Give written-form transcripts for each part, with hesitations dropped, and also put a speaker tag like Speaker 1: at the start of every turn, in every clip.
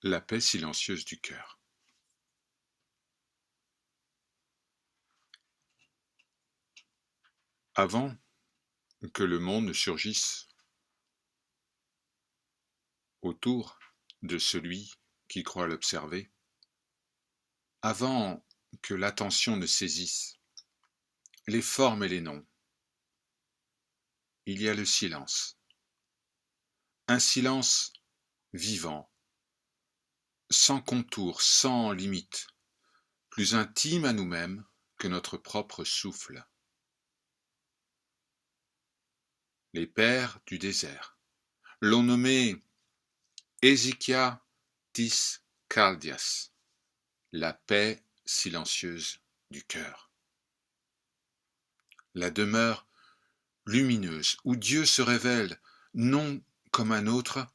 Speaker 1: La paix silencieuse du cœur. Avant que le monde ne surgisse autour de celui qui croit l'observer, avant que l'attention ne saisisse les formes et les noms, il y a le silence. Un silence vivant, sans contour, sans limite, plus intime à nous-mêmes que notre propre souffle. Les pères du désert l'ont nommé Hesychia tis Chaldias, la paix silencieuse du cœur. La demeure lumineuse où Dieu se révèle non comme un autre,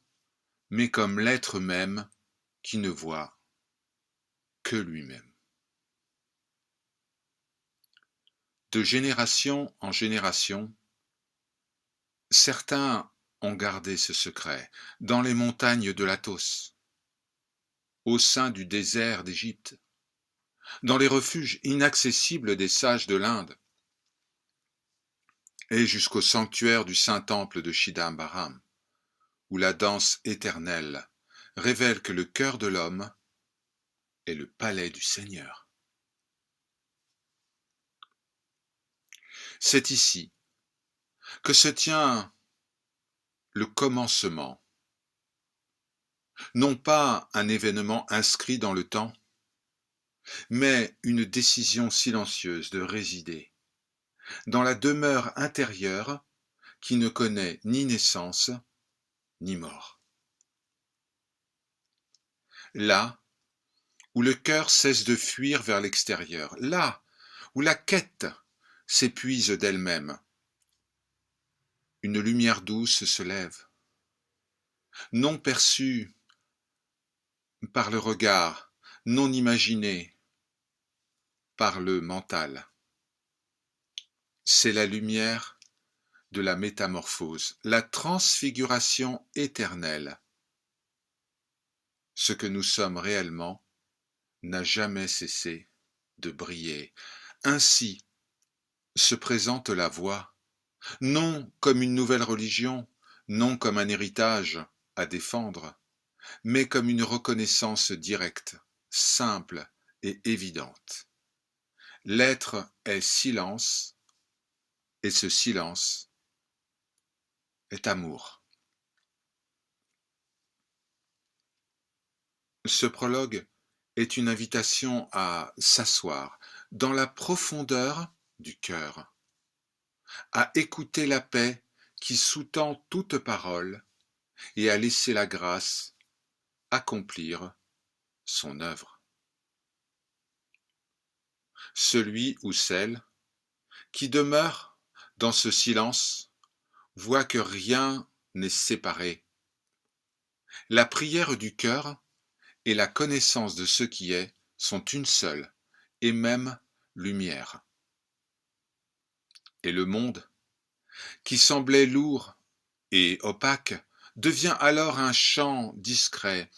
Speaker 1: mais comme l'être même qui ne voit que lui-même. De génération en génération, certains ont gardé ce secret dans les montagnes de l'Athos, au sein du désert d'Égypte, dans les refuges inaccessibles des sages de l'Inde, et jusqu'au sanctuaire du Saint-Temple de Chidambaram, où la danse éternelle révèle que le cœur de l'homme est le palais du Seigneur. C'est ici que se tient le commencement, non pas un événement inscrit dans le temps, mais une décision silencieuse de résider dans la demeure intérieure qui ne connaît ni naissance ni mort. Là où le cœur cesse de fuir vers l'extérieur, là où la quête s'épuise d'elle-même, une lumière douce se lève, non perçue par le regard, non imaginée par le mental. C'est la lumière de la métamorphose, la transfiguration éternelle. Ce que nous sommes réellement n'a jamais cessé de briller. Ainsi se présente la voie, non comme une nouvelle religion, non comme un héritage à défendre, mais comme une reconnaissance directe, simple et évidente. L'être est silence, et ce silence est amour. Ce prologue est une invitation à s'asseoir dans la profondeur du cœur, à écouter la paix qui sous-tend toute parole et à laisser la grâce accomplir son œuvre. Celui ou celle qui demeure dans ce silence voit que rien n'est séparé. La prière du cœur et la connaissance de ce qui est sont une seule et même lumière. Et le monde, qui semblait lourd et opaque, devient alors un chant discret,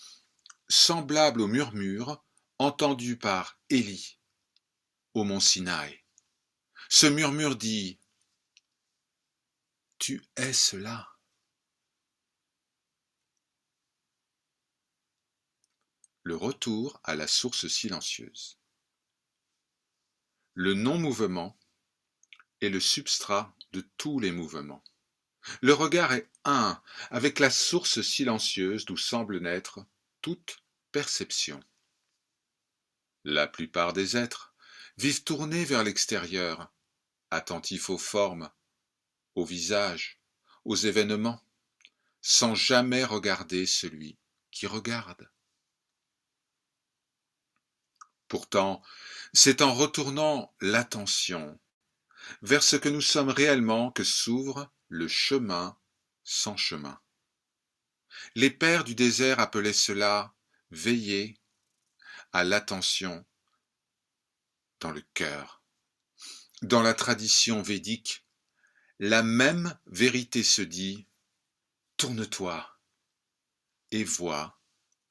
Speaker 1: semblable au murmure entendu par Élie au mont Sinaï. Ce murmure dit « Tu es cela ». Le retour à la source silencieuse. Le non-mouvement est le substrat de tous les mouvements. Le regard est un avec la source silencieuse d'où semble naître toute perception. La plupart des êtres vivent tournés vers l'extérieur, attentifs aux formes, aux visages, aux événements, sans jamais regarder celui qui regarde. Pourtant, c'est en retournant l'attention vers ce que nous sommes réellement que s'ouvre le chemin sans chemin. Les pères du désert appelaient cela veiller à l'attention dans le cœur. Dans la tradition védique, la même vérité se dit « tourne-toi et vois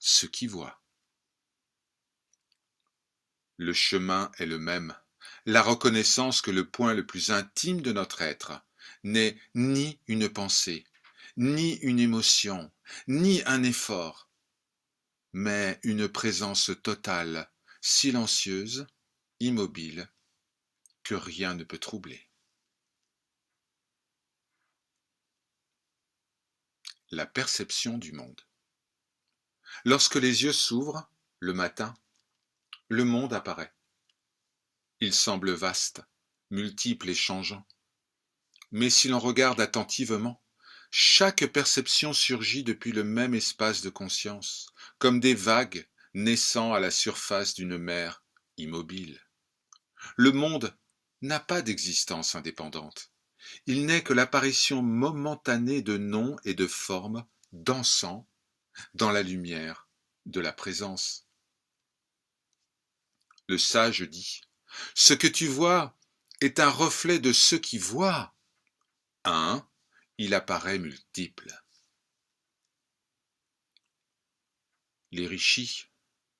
Speaker 1: ce qui voit. Le chemin est le même, la reconnaissance que le point le plus intime de notre être n'est ni une pensée, ni une émotion, ni un effort, mais une présence totale, silencieuse, immobile, que rien ne peut troubler. La perception du monde. Lorsque les yeux s'ouvrent, le matin, le monde apparaît. Il semble vaste, multiple et changeant. Mais si l'on regarde attentivement, chaque perception surgit depuis le même espace de conscience, comme des vagues naissant à la surface d'une mer immobile. Le monde n'a pas d'existence indépendante. Il n'est que l'apparition momentanée de noms et de formes dansant dans la lumière de la présence. Le sage dit, « Ce que tu vois est un reflet de ce qui voit. Un, il apparaît multiple. » Les rishis,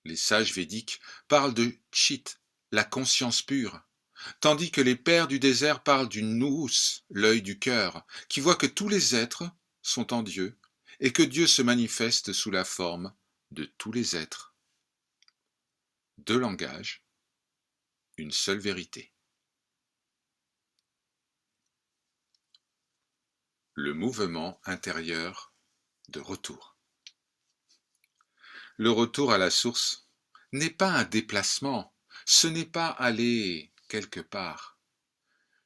Speaker 1: les sages védiques, parlent de Chit, la conscience pure, tandis que les pères du désert parlent du Nous, l'œil du cœur, qui voit que tous les êtres sont en Dieu et que Dieu se manifeste sous la forme de tous les êtres. Deux langages, une seule vérité. Le mouvement intérieur de retour. Le retour à la source n'est pas un déplacement, ce n'est pas aller quelque part,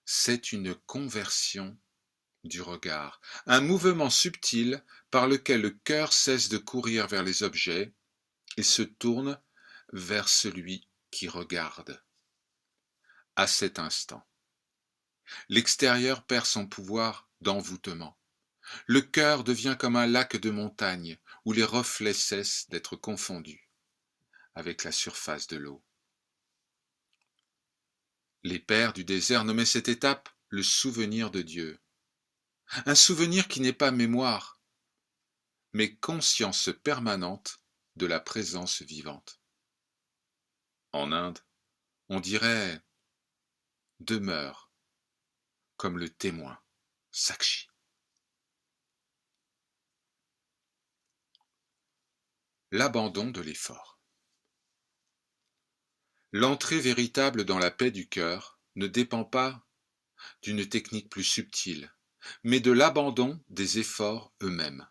Speaker 1: c'est une conversion du regard, un mouvement subtil par lequel le cœur cesse de courir vers les objets et se tourne vers celui qui regarde. À cet instant, l'extérieur perd son pouvoir d'envoûtement. Le cœur devient comme un lac de montagne où les reflets cessent d'être confondus avec la surface de l'eau. Les pères du désert nommaient cette étape le souvenir de Dieu. Un souvenir qui n'est pas mémoire, mais conscience permanente de la présence vivante. En Inde, on dirait demeure, comme le témoin, Sakshi. L'abandon de l'effort. L'entrée véritable dans la paix du cœur ne dépend pas d'une technique plus subtile, mais de l'abandon des efforts eux-mêmes.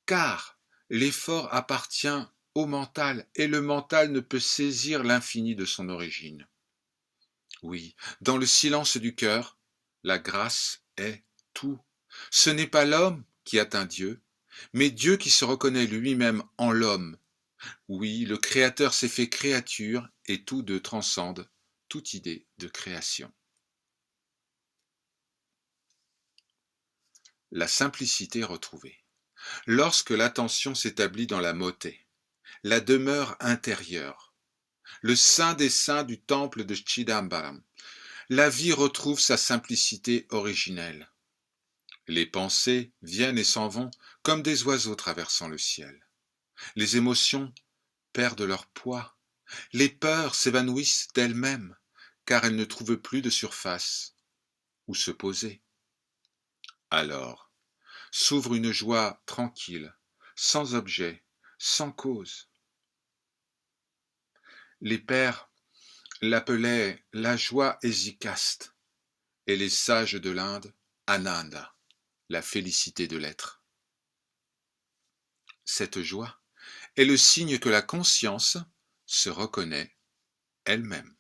Speaker 1: Car l'effort appartient au mental et le mental ne peut saisir l'infini de son origine. Oui, dans le silence du cœur, la grâce est tout. Ce n'est pas l'homme qui atteint Dieu, mais Dieu qui se reconnaît lui-même en l'homme. Oui, le Créateur s'est fait créature et tous deux transcendent toute idée de création. La simplicité retrouvée. Lorsque l'attention s'établit dans la moté, la demeure intérieure, le saint des saints du temple de Chidambaram, la vie retrouve sa simplicité originelle. Les pensées viennent et s'en vont comme des oiseaux traversant le ciel. Les émotions perdent leur poids. Les peurs s'évanouissent d'elles-mêmes, car elles ne trouvent plus de surface où se poser. Alors, s'ouvre une joie tranquille, sans objet, sans cause. Les pères l'appelaient la joie hésicaste et les sages de l'Inde Ananda, la félicité de l'être. Cette joie est le signe que la conscience se reconnaît elle-même.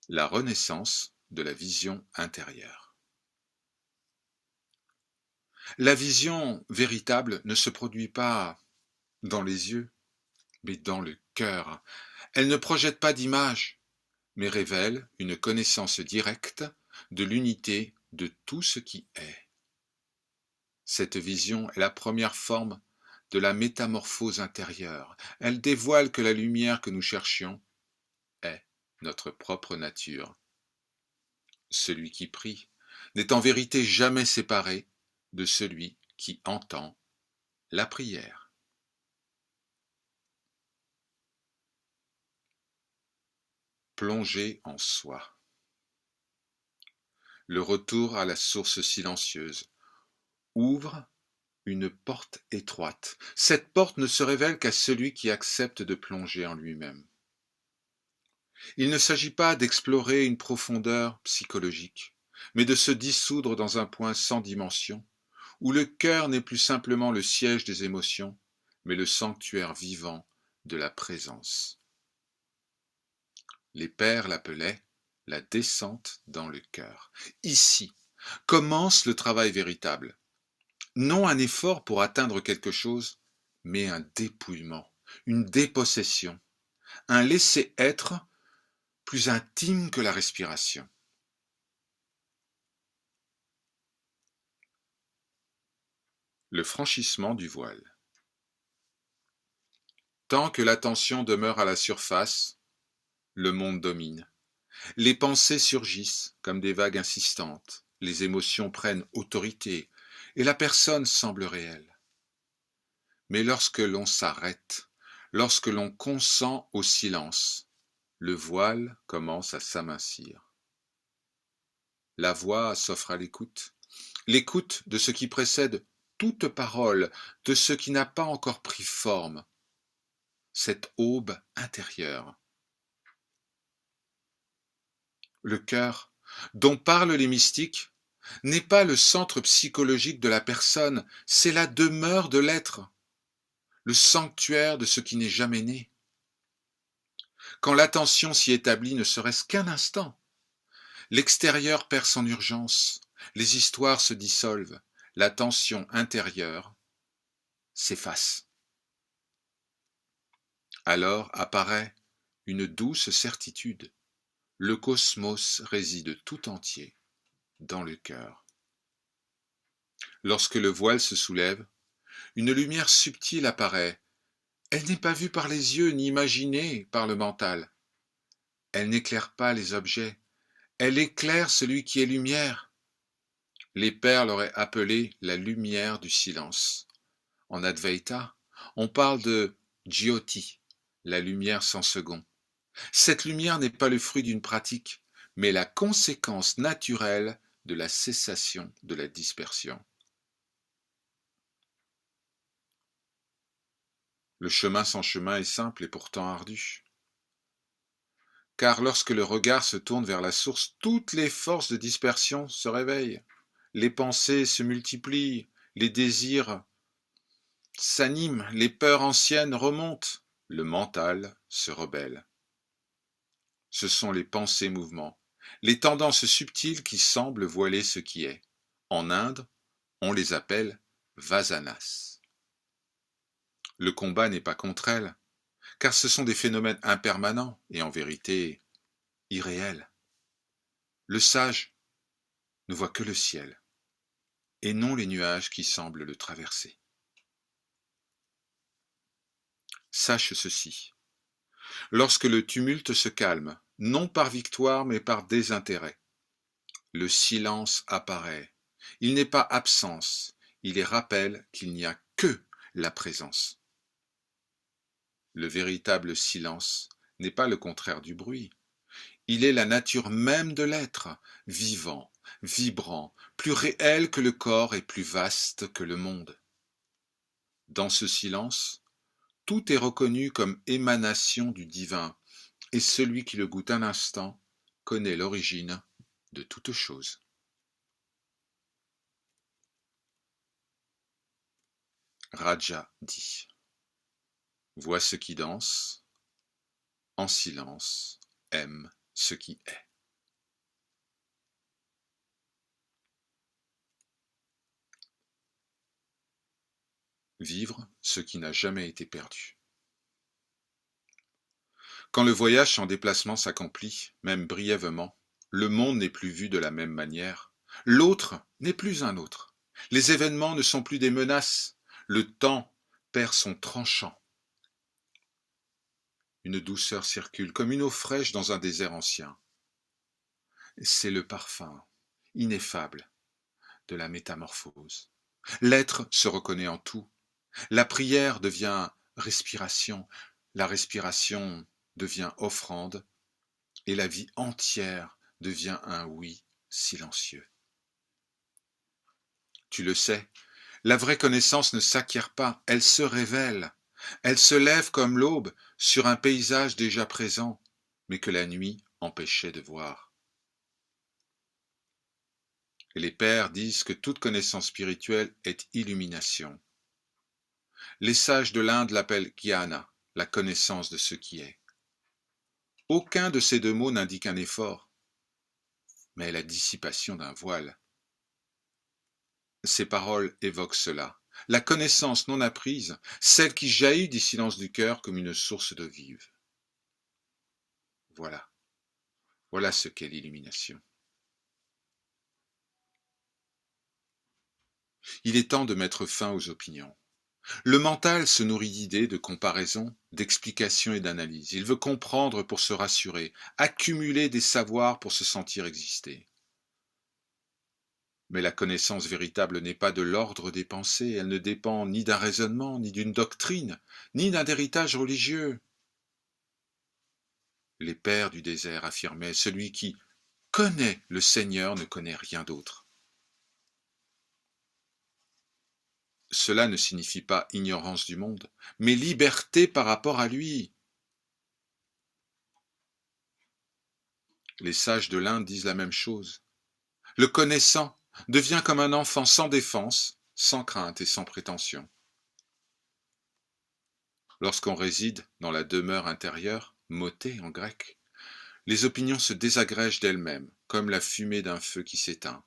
Speaker 1: La renaissance de la vision intérieure. La vision véritable ne se produit pas dans les yeux, mais dans le cœur. Elle ne projette pas d'image, mais révèle une connaissance directe de l'unité de tout ce qui est. Cette vision est la première forme de la métamorphose intérieure. Elle dévoile que la lumière que nous cherchions est notre propre nature. Celui qui prie n'est en vérité jamais séparé de celui qui entend la prière. Plonger en soi. Le retour à la source silencieuse ouvre une porte étroite. Cette porte ne se révèle qu'à celui qui accepte de plonger en lui-même. Il ne s'agit pas d'explorer une profondeur psychologique, mais de se dissoudre dans un point sans dimension, où le cœur n'est plus simplement le siège des émotions, mais le sanctuaire vivant de la présence. Les pères l'appelaient la descente dans le cœur. Ici commence le travail véritable. Non un effort pour atteindre quelque chose, mais un dépouillement, une dépossession, un laisser-être plus intime que la respiration. Le franchissement du voile. Tant que l'attention demeure à la surface, le monde domine. Les pensées surgissent comme des vagues insistantes, les émotions prennent autorité et la personne semble réelle. Mais lorsque l'on s'arrête, lorsque l'on consent au silence, le voile commence à s'amincir. La voix s'offre à l'écoute, l'écoute de ce qui précède toute parole, de ce qui n'a pas encore pris forme, cette aube intérieure. Le cœur, dont parlent les mystiques, n'est pas le centre psychologique de la personne, c'est la demeure de l'être, le sanctuaire de ce qui n'est jamais né. Quand l'attention s'y établit ne serait-ce qu'un instant, l'extérieur perd son urgence, les histoires se dissolvent, la tension intérieure s'efface. Alors apparaît une douce certitude. Le cosmos réside tout entier dans le cœur. Lorsque le voile se soulève, une lumière subtile apparaît. Elle n'est pas vue par les yeux ni imaginée par le mental. Elle n'éclaire pas les objets, elle éclaire celui qui est lumière. Les pères l'auraient appelée la lumière du silence. En Advaita, on parle de Jyoti, la lumière sans second. Cette lumière n'est pas le fruit d'une pratique, mais la conséquence naturelle de la cessation de la dispersion. Le chemin sans chemin est simple et pourtant ardu. Car lorsque le regard se tourne vers la source, toutes les forces de dispersion se réveillent. Les pensées se multiplient, les désirs s'animent, les peurs anciennes remontent, le mental se rebelle. Ce sont les pensées-mouvements, les tendances subtiles qui semblent voiler ce qui est. En Inde, on les appelle vasanas. Le combat n'est pas contre elles, car ce sont des phénomènes impermanents et en vérité irréels. Le sage ne voit que le ciel, et non les nuages qui semblent le traverser. Sache ceci, lorsque le tumulte se calme, non par victoire mais par désintérêt, le silence apparaît. Il n'est pas absence, il est rappel qu'il n'y a que la présence. Le véritable silence n'est pas le contraire du bruit. Il est la nature même de l'être, vivant, vibrant, plus réel que le corps et plus vaste que le monde. Dans ce silence, tout est reconnu comme émanation du divin, et celui qui le goûte un instant connaît l'origine de toute chose. Raja dit. Vois ce qui danse, en silence, aime ce qui est. Vivre ce qui n'a jamais été perdu. Quand le voyage sans déplacement s'accomplit, même brièvement, le monde n'est plus vu de la même manière. L'autre n'est plus un autre. Les événements ne sont plus des menaces. Le temps perd son tranchant. Une douceur circule comme une eau fraîche dans un désert ancien. C'est le parfum ineffable de la métamorphose. L'être se reconnaît en tout, La prière devient respiration, la respiration devient offrande, et la vie entière devient un oui silencieux. Tu le sais, la vraie connaissance ne s'acquiert pas, elle se révèle. Elle se lève comme l'aube sur un paysage déjà présent, mais que la nuit empêchait de voir. Et les pères disent que toute connaissance spirituelle est illumination. Les sages de l'Inde l'appellent jnana, la connaissance de ce qui est. Aucun de ces deux mots n'indique un effort, mais la dissipation d'un voile. Ces paroles évoquent cela. La connaissance non apprise, celle qui jaillit du silence du cœur comme une source d'eau vive. Voilà. Voilà ce qu'est l'illumination. Il est temps de mettre fin aux opinions. Le mental se nourrit d'idées, de comparaisons, d'explications et d'analyses. Il veut comprendre pour se rassurer, accumuler des savoirs pour se sentir exister. Mais la connaissance véritable n'est pas de l'ordre des pensées, elle ne dépend ni d'un raisonnement, ni d'une doctrine, ni d'un héritage religieux. Les pères du désert affirmaient, celui qui connaît le Seigneur ne connaît rien d'autre. Cela ne signifie pas ignorance du monde, mais liberté par rapport à lui. Les sages de l'Inde disent la même chose. Le connaissant devient comme un enfant sans défense, sans crainte et sans prétention. Lorsqu'on réside dans la demeure intérieure, moté en grec, les opinions se désagrègent d'elles-mêmes, comme la fumée d'un feu qui s'éteint.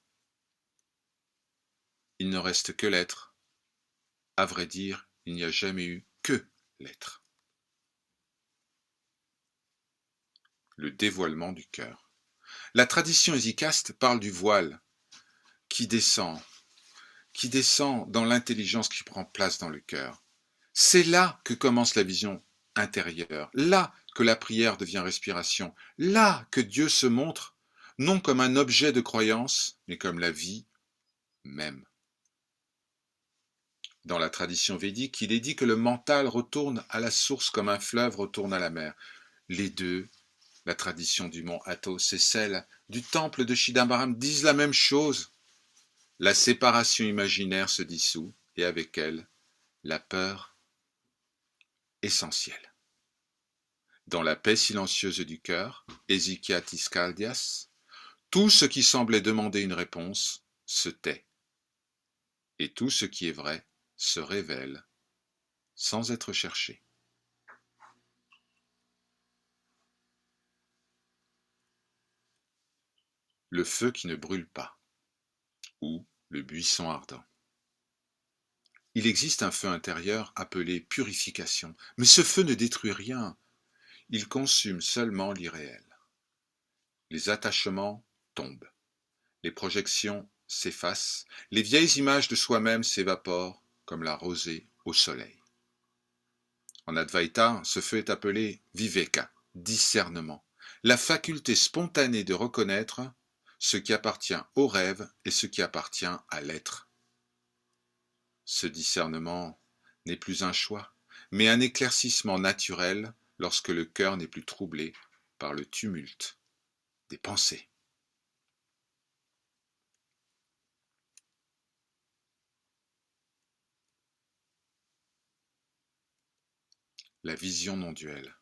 Speaker 1: Il ne reste que l'être. À vrai dire, il n'y a jamais eu que l'être. Le dévoilement du cœur. La tradition hésicaste parle du voile qui descend dans l'intelligence qui prend place dans le cœur. C'est là que commence la vision intérieure, là que la prière devient respiration, là que Dieu se montre, non comme un objet de croyance, mais comme la vie même. Dans la tradition védique, il est dit que le mental retourne à la source comme un fleuve retourne à la mer. Les deux, la tradition du mont Athos et celle du temple de Chidambaram, disent la même chose. La séparation imaginaire se dissout, et avec elle, la peur essentielle. Dans la paix silencieuse du cœur, Hesychiatis Chaldias, tout ce qui semblait demander une réponse se tait, et tout ce qui est vrai se révèle sans être cherché. Le feu qui ne brûle pas, ou le buisson ardent. Il existe un feu intérieur appelé purification, mais ce feu ne détruit rien, il consume seulement l'irréel. Les attachements tombent, les projections s'effacent, les vieilles images de soi-même s'évaporent comme la rosée au soleil. En Advaita, ce feu est appelé viveka, discernement, la faculté spontanée de reconnaître ce qui appartient au rêve et ce qui appartient à l'être. Ce discernement n'est plus un choix, mais un éclaircissement naturel lorsque le cœur n'est plus troublé par le tumulte des pensées. La vision non duelle.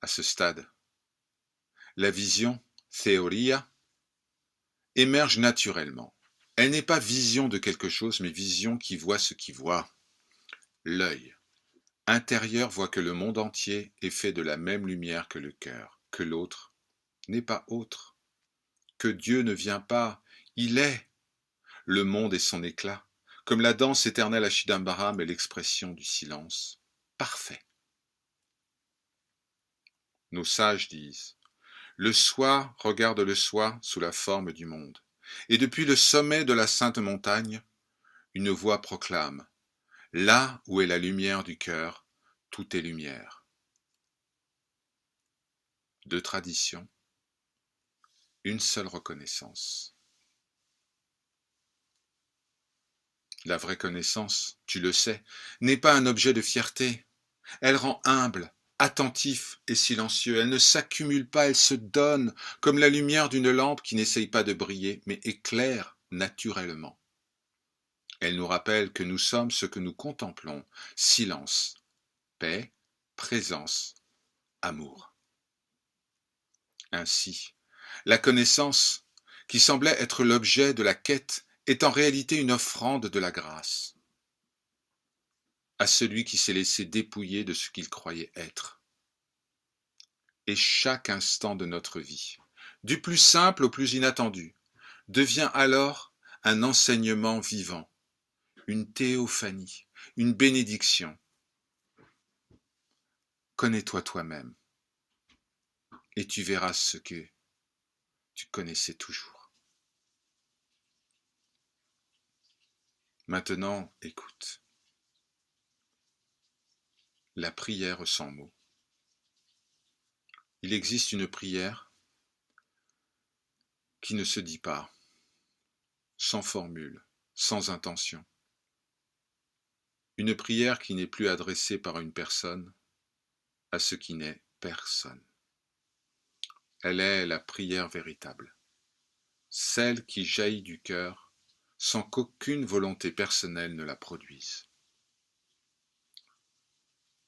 Speaker 1: À ce stade, la vision, théoria, émerge naturellement. Elle n'est pas vision de quelque chose, mais vision qui voit ce qui voit. L'œil intérieur voit que le monde entier est fait de la même lumière que le cœur, que l'autre n'est pas autre, que Dieu ne vient pas, il est. Le monde est son éclat, comme la danse éternelle à Chidambaram est l'expression du silence parfait. Nos sages disent, le soi regarde le soi sous la forme du monde, et depuis le sommet de la sainte montagne, une voix proclame, là où est la lumière du cœur, tout est lumière. Deux traditions, une seule reconnaissance. La vraie connaissance, tu le sais, n'est pas un objet de fierté. Elle rend humble, attentif et silencieux. Elle ne s'accumule pas, elle se donne, comme la lumière d'une lampe qui n'essaye pas de briller, mais éclaire naturellement. Elle nous rappelle que nous sommes ce que nous contemplons, silence, paix, présence, amour. Ainsi, la connaissance, qui semblait être l'objet de la quête, est en réalité une offrande de la grâce à celui qui s'est laissé dépouiller de ce qu'il croyait être. Et chaque instant de notre vie, du plus simple au plus inattendu, devient alors un enseignement vivant, une théophanie, une bénédiction. Connais-toi toi-même et tu verras ce que tu connaissais toujours. Maintenant, écoute. La prière sans mots. Il existe une prière qui ne se dit pas, sans formule, sans intention. Une prière qui n'est plus adressée par une personne à ce qui n'est personne. Elle est la prière véritable, celle qui jaillit du cœur sans qu'aucune volonté personnelle ne la produise.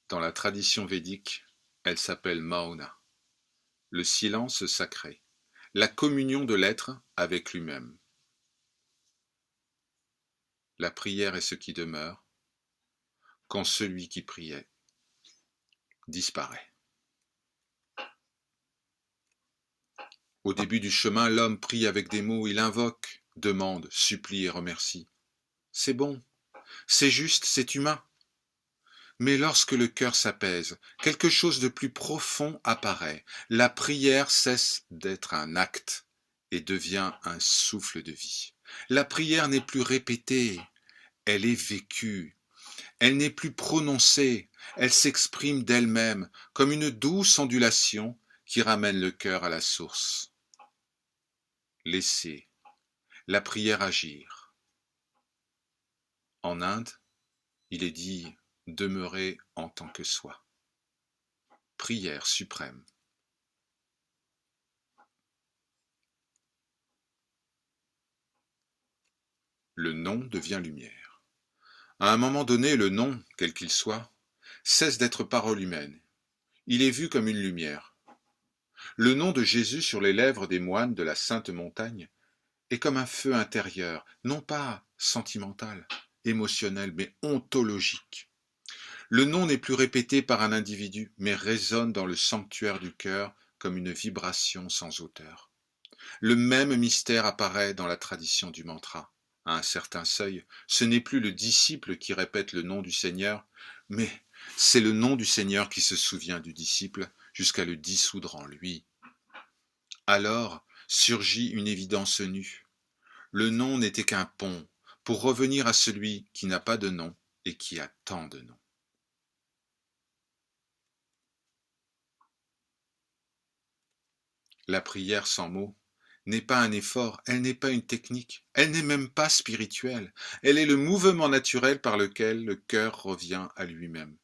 Speaker 1: Dans la tradition védique, elle s'appelle Mauna, le silence sacré, la communion de l'être avec lui-même. La prière est ce qui demeure quand celui qui priait disparaît. Au début du chemin, l'homme prie avec des mots, il invoque, demande, supplie et remercie. C'est bon, c'est juste, c'est humain. Mais lorsque le cœur s'apaise, quelque chose de plus profond apparaît. La prière cesse d'être un acte et devient un souffle de vie. La prière n'est plus répétée, elle est vécue. Elle n'est plus prononcée, elle s'exprime d'elle-même comme une douce ondulation qui ramène le cœur à la source. Laissez la prière agir. En Inde, il est dit demeurer en tant que soi. Prière suprême. Le non devient lumière. À un moment donné, le non, quel qu'il soit, cesse d'être parole humaine. Il est vu comme une lumière. Le nom de Jésus sur les lèvres des moines de la Sainte Montagne est comme un feu intérieur, non pas sentimental, émotionnel, mais ontologique. Le nom n'est plus répété par un individu, mais résonne dans le sanctuaire du cœur comme une vibration sans auteur. Le même mystère apparaît dans la tradition du mantra. À un certain seuil, ce n'est plus le disciple qui répète le nom du Seigneur, mais c'est le nom du Seigneur qui se souvient du disciple jusqu'à le dissoudre en lui. Alors surgit une évidence nue. Le nom n'était qu'un pont pour revenir à celui qui n'a pas de nom et qui a tant de noms. La prière sans mots n'est pas un effort, elle n'est pas une technique, elle n'est même pas spirituelle, elle est le mouvement naturel par lequel le cœur revient à lui-même.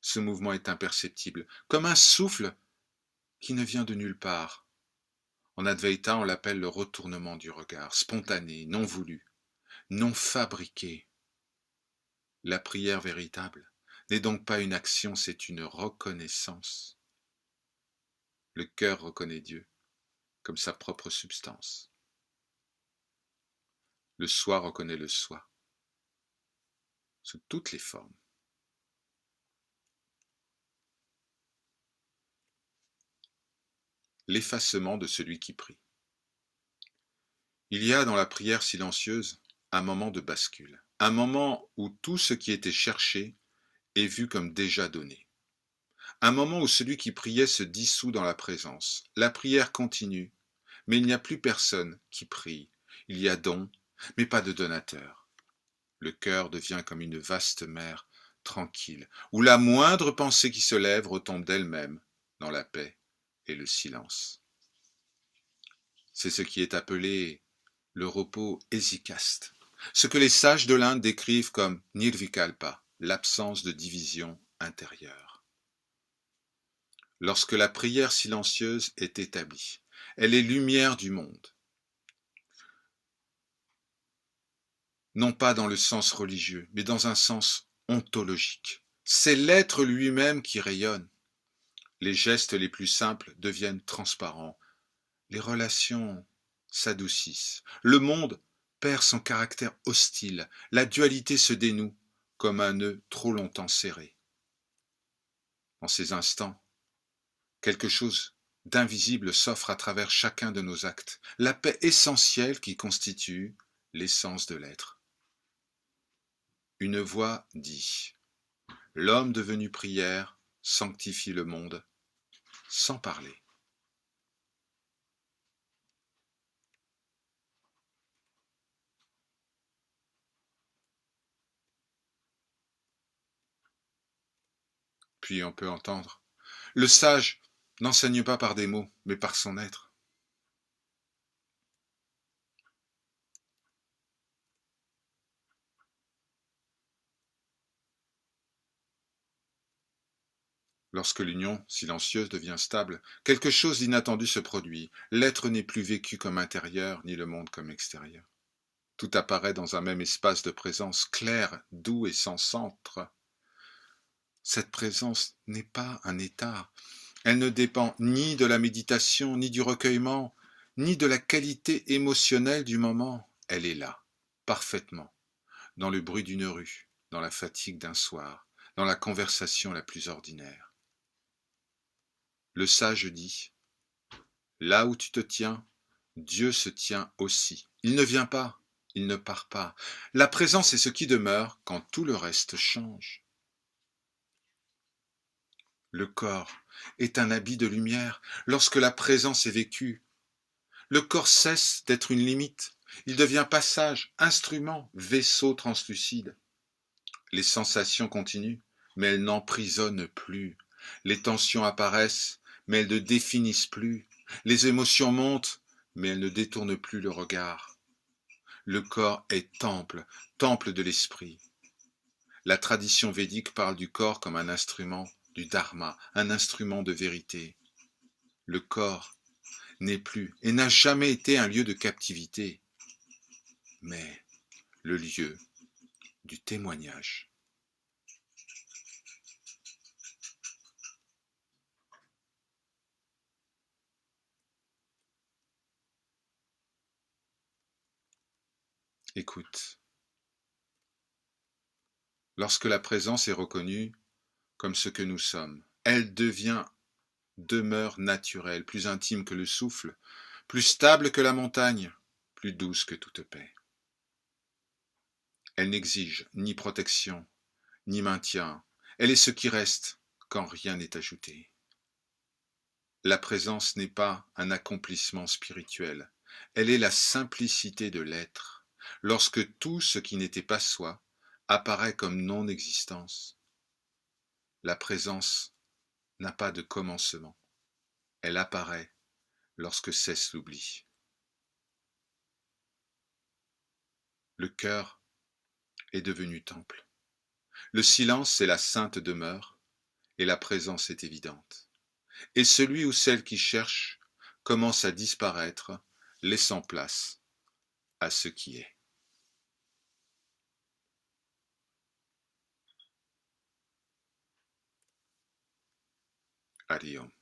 Speaker 1: Ce mouvement est imperceptible, comme un souffle qui ne vient de nulle part. En Advaita, on l'appelle le retournement du regard, spontané, non voulu, non fabriqué. La prière véritable n'est donc pas une action, c'est une reconnaissance. Le cœur reconnaît Dieu comme sa propre substance. Le soi reconnaît le soi, sous toutes les formes. L'effacement de celui qui prie. Il y a dans la prière silencieuse un moment de bascule, un moment où tout ce qui était cherché est vu comme déjà donné. Un moment où celui qui priait se dissout dans la présence. La prière continue, mais il n'y a plus personne qui prie. Il y a don, mais pas de donateur. Le cœur devient comme une vaste mer tranquille, où la moindre pensée qui se lève retombe d'elle-même dans la paix et le silence. C'est ce qui est appelé le repos hésicaste, ce que les sages de l'Inde décrivent comme nirvikalpa, l'absence de division intérieure. Lorsque la prière silencieuse est établie, elle est lumière du monde, non pas dans le sens religieux, mais dans un sens ontologique. C'est l'être lui-même qui rayonne. Les gestes les plus simples deviennent transparents. Les relations s'adoucissent. Le monde perd son caractère hostile. La dualité se dénoue comme un nœud trop longtemps serré. En ces instants, quelque chose d'invisible s'offre à travers chacun de nos actes. La paix essentielle qui constitue l'essence de l'être. Une voix dit : l'homme devenu prière sanctifie le monde sans parler. Puis on peut entendre : le sage n'enseigne pas par des mots, mais par son être. Lorsque l'union silencieuse devient stable, quelque chose d'inattendu se produit. L'être n'est plus vécu comme intérieur, ni le monde comme extérieur. Tout apparaît dans un même espace de présence, clair, doux et sans centre. Cette présence n'est pas un état. Elle ne dépend ni de la méditation, ni du recueillement, ni de la qualité émotionnelle du moment. Elle est là, parfaitement, dans le bruit d'une rue, dans la fatigue d'un soir, dans la conversation la plus ordinaire. Le sage dit : là où tu te tiens, Dieu se tient aussi. Il ne vient pas, il ne part pas. La présence est ce qui demeure quand tout le reste change. Le corps est un habit de lumière lorsque la présence est vécue. Le corps cesse d'être une limite. Il devient passage, instrument, vaisseau translucide. Les sensations continuent, mais elles n'emprisonnent plus. Les tensions apparaissent, mais elles ne définissent plus. Les émotions montent, mais elles ne détournent plus le regard. Le corps est temple, temple de l'esprit. La tradition védique parle du corps comme un instrument du dharma, un instrument de vérité. Le corps n'est plus et n'a jamais été un lieu de captivité, mais le lieu du témoignage. Écoute. Lorsque la présence est reconnue comme ce que nous sommes, elle devient demeure naturelle, plus intime que le souffle, plus stable que la montagne, plus douce que toute paix. Elle n'exige ni protection, ni maintien. Elle est ce qui reste quand rien n'est ajouté. La présence n'est pas un accomplissement spirituel. Elle est la simplicité de l'être. Lorsque tout ce qui n'était pas soi apparaît comme non-existence, la présence n'a pas de commencement. Elle apparaît lorsque cesse l'oubli. Le cœur est devenu temple. Le silence est la sainte demeure et la présence est évidente. Et celui ou celle qui cherche commence à disparaître, laissant place à ce qui est. Hariom.